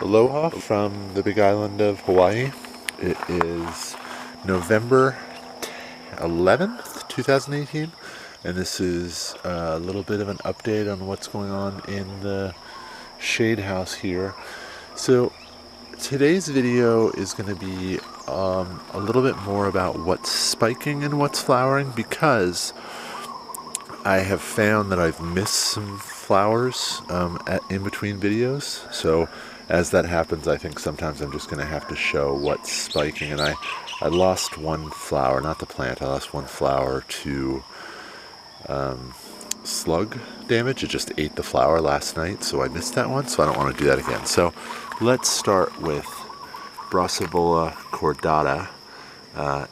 Aloha from the big island of Hawaii. It is November 11th, 2018, and this is a little bit of an update on what's going on in the shade house here. So today's video is going to be a little bit more about what's spiking and what's flowering, because I have found that I've missed some flowers in between videos. So as that happens, I think sometimes I'm just going to have to show what's spiking. And I lost one flower, not the plant, I lost one flower to slug damage. It just ate the flower last night, so I missed that one, so I don't want to do that again. So let's start with Brassavola cordata.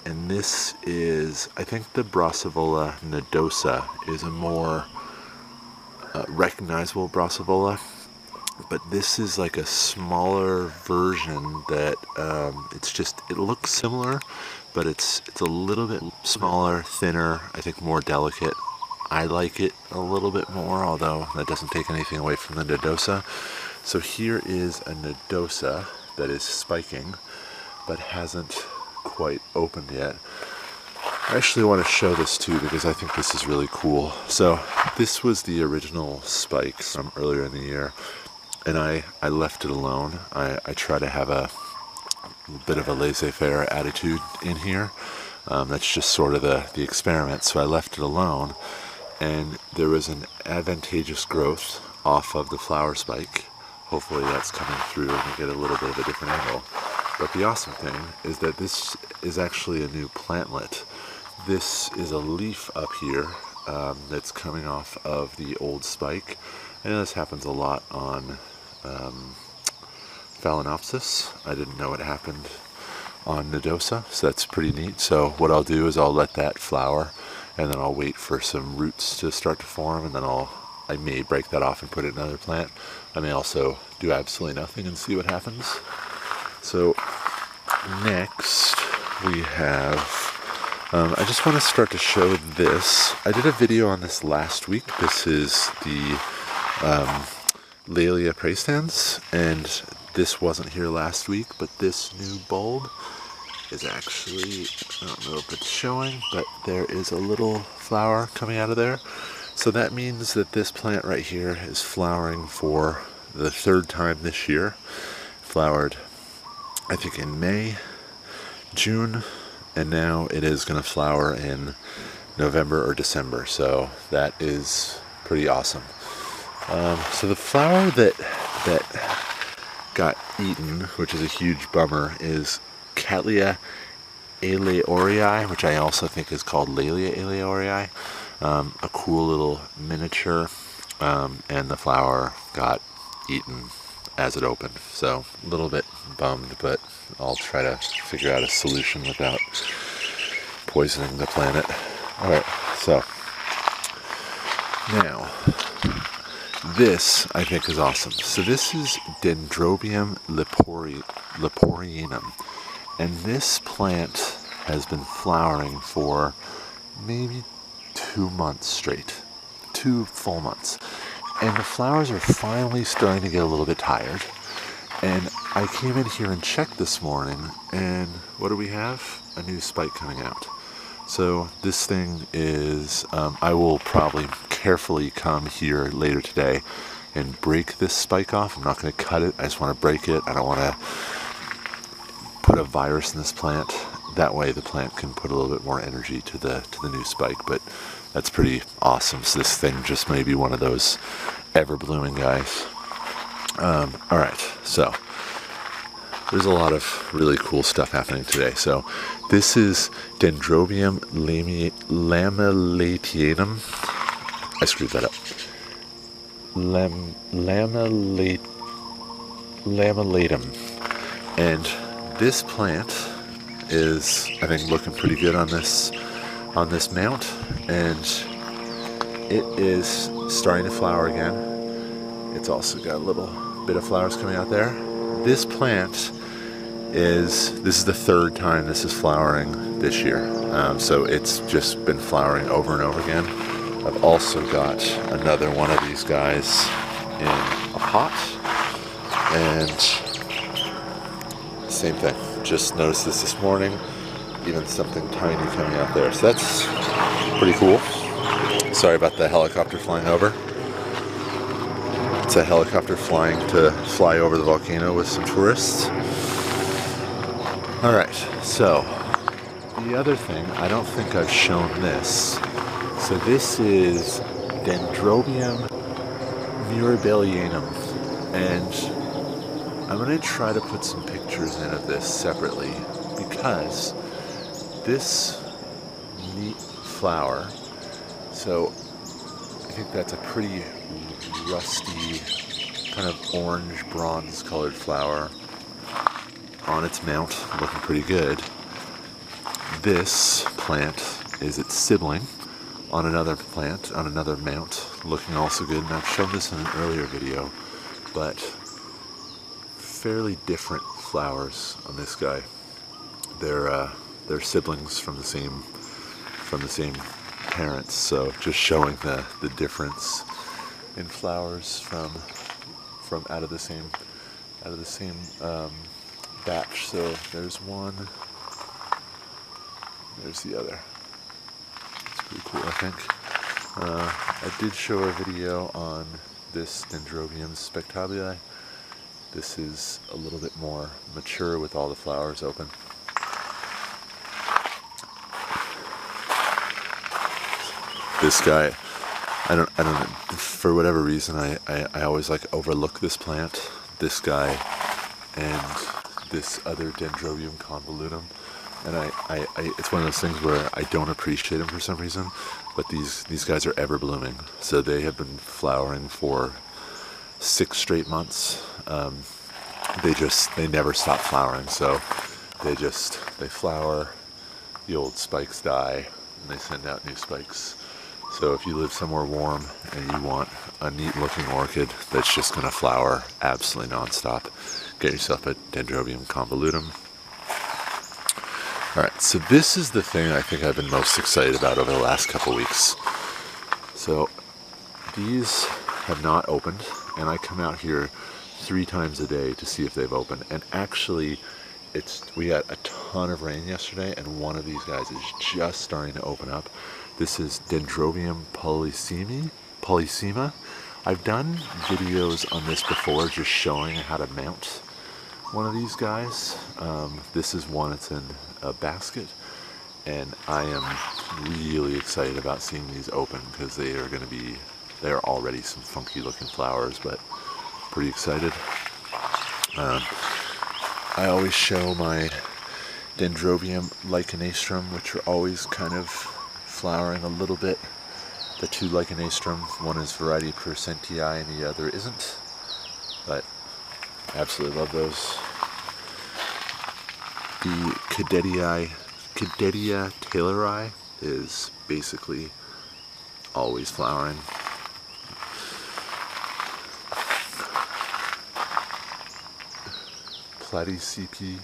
And this is, I think the Brassavola nodosa is a more recognizable Brassavola, but this is like a smaller version that it looks similar, but it's a little bit smaller, thinner, I think more delicate. I like it a little bit more, although that doesn't take anything away from the nodosa. So here is a nodosa that is spiking, but hasn't quite opened yet. I actually want to show this too because I think this is really cool. So this was the original spike from earlier in the year, and I left it alone. I try to have a bit of a laissez-faire attitude in here. That's just sort of the experiment. So I left it alone, and there was an advantageous growth off of the flower spike. Hopefully that's coming through and we get a little bit of a different angle. But the awesome thing is that this is actually a new plantlet. This is a leaf up here that's coming off of the old spike. I know this happens a lot on Phalaenopsis. I didn't know it happened on nodosa, so that's pretty neat. So what I'll do is I'll let that flower, and then I'll wait for some roots to start to form, and then I may break that off and put it in another plant. I may also do absolutely nothing and see what happens. So next we have, I just want to start to show this. I did a video on this last week. This is the Laelia praestans, and this wasn't here last week, but this new bulb is actually, I don't know if it's showing, but there is a little flower coming out of there. So that means that this plant right here is flowering for the third time this year. Flowered, I think, in May, June, and now it is going to flower in November or December. So that is pretty awesome. So the flower that got eaten, which is a huge bummer, is Cattleya aleaorii, which I also think is called Laelia aleaorii. A cool little miniature, and the flower got eaten as it opened. So a little bit bummed, but I'll try to figure out a solution without poisoning the planet. Alright, so now this I think is awesome. So this is Dendrobium leporianum, and this plant has been flowering for maybe 2 months straight, 2 full months, and the flowers are finally starting to get a little bit tired. And I came in here and checked this morning, and what do we have? A new spike coming out. So this thing is, I will probably carefully come here later today and break this spike off. I'm not going to cut it, I just want to break it. I don't want to put a virus in this plant. That way the plant can put a little bit more energy to the new spike, but that's pretty awesome. So this thing just may be one of those ever blooming guys. Alright, so there's a lot of really cool stuff happening today. So this is Dendrobium lamellatianum. I screwed that up. Lamellatum. And this plant is, I think, looking pretty good on this mount, and it is starting to flower again. It's also got a little bit of flowers coming out there. This plant this is the third time this is flowering this year, so it's just been flowering over and over again. I've also got another one of these guys in a pot, and same thing. Just noticed this morning. Even something tiny coming out there. So that's pretty cool. Sorry about the helicopter flying over. It's a helicopter flying to fly over the volcano with some tourists. Alright, so the other thing, I don't think I've shown this. So this is Dendrobium mirabilianum, and I'm going to try to put some pictures in of this separately because this neat flower, so I think that's a pretty rusty, kind of orange bronze colored flower on its mount, looking pretty good. This plant is its sibling on another plant, on another mount, looking also good, and I've shown this in an earlier video, but fairly different flowers on this guy. They're siblings from the same parents, so just showing the difference in flowers from out of the same batch. So there's one, there's the other. It's pretty cool, I think. I did show a video on this Dendrobium spectabile. This is a little bit more mature with all the flowers open. This guy, I don't know, for whatever reason, I always like overlook this plant, this guy, and this other Dendrobium convolutum, and it's one of those things where I don't appreciate them for some reason, but these guys are ever blooming, so they have been flowering for 6 straight months. They never stop flowering, so they flower, the old spikes die, and they send out new spikes. So if you live somewhere warm and you want a neat looking orchid that's just going to flower absolutely non-stop, get yourself a Dendrobium convolutum. Alright, so this is the thing I think I've been most excited about over the last couple weeks. So these have not opened, and I come out here 3 times a day to see if they've opened. And actually, we had a ton of rain yesterday, and one of these guys is just starting to open up. This is Dendrobium polysema. I've done videos on this before, just showing how to mount one of these guys. This is one that's in a basket, and I am really excited about seeing these open because they're already some funky looking flowers, but pretty excited. I always show my Dendrobium lichenastrum, which are always kind of flowering a little bit. The 2 lichenastrum, one is variety percentii and the other isn't, but I absolutely love those. The Cadetia taylori is basically always flowering. Platycepi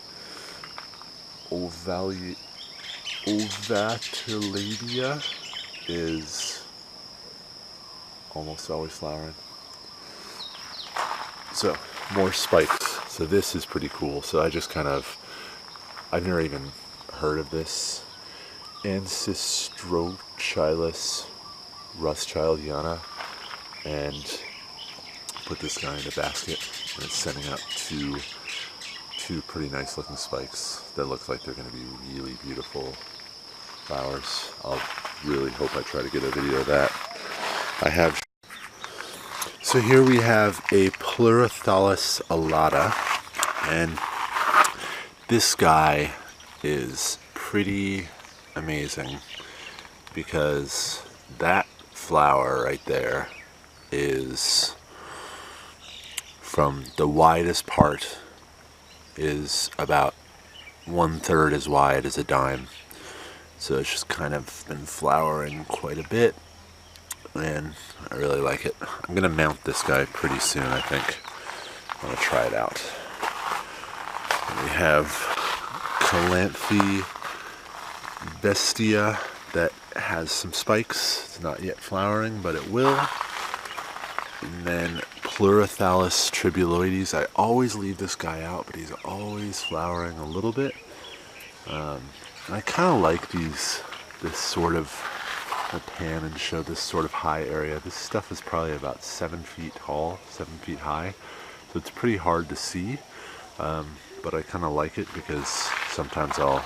ovatilabia is almost always flowering. So, more spikes. So this is pretty cool. So I've never even heard of this. Ancestrochilus rothschildiana, and put this guy in a basket, and it's sending out two pretty nice looking spikes that look like they're going to be really beautiful flowers. I'll really hope I try to get a video of that. I have. So here we have a Pleurothallus alata, and this guy is pretty amazing because that flower right there is from the widest part is about 1/3 as wide as a dime. So it's just kind of been flowering quite a bit, and I really like it. I'm gonna mount this guy pretty soon, I think. I'm gonna try it out. We have Calanthe bestia that has some spikes. It's not yet flowering, but it will. And then Pleurothallus tribuloides. I always leave this guy out, but he's always flowering a little bit. And I kind of like this sort of, I'll pan and show this sort of high area. This stuff is probably about 7 feet tall, 7 feet high. So it's pretty hard to see, but I kind of like it because sometimes I'll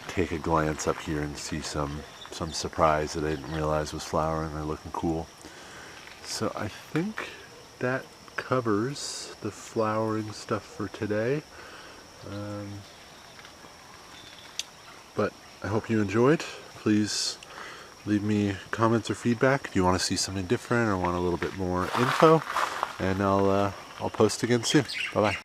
take a glance up here and see some surprise that I didn't realize was flowering or looking cool. So I think that covers the flowering stuff for today. But I hope you enjoyed. Please leave me comments or feedback if you want to see something different or want a little bit more info, and I'll post again soon. Bye bye.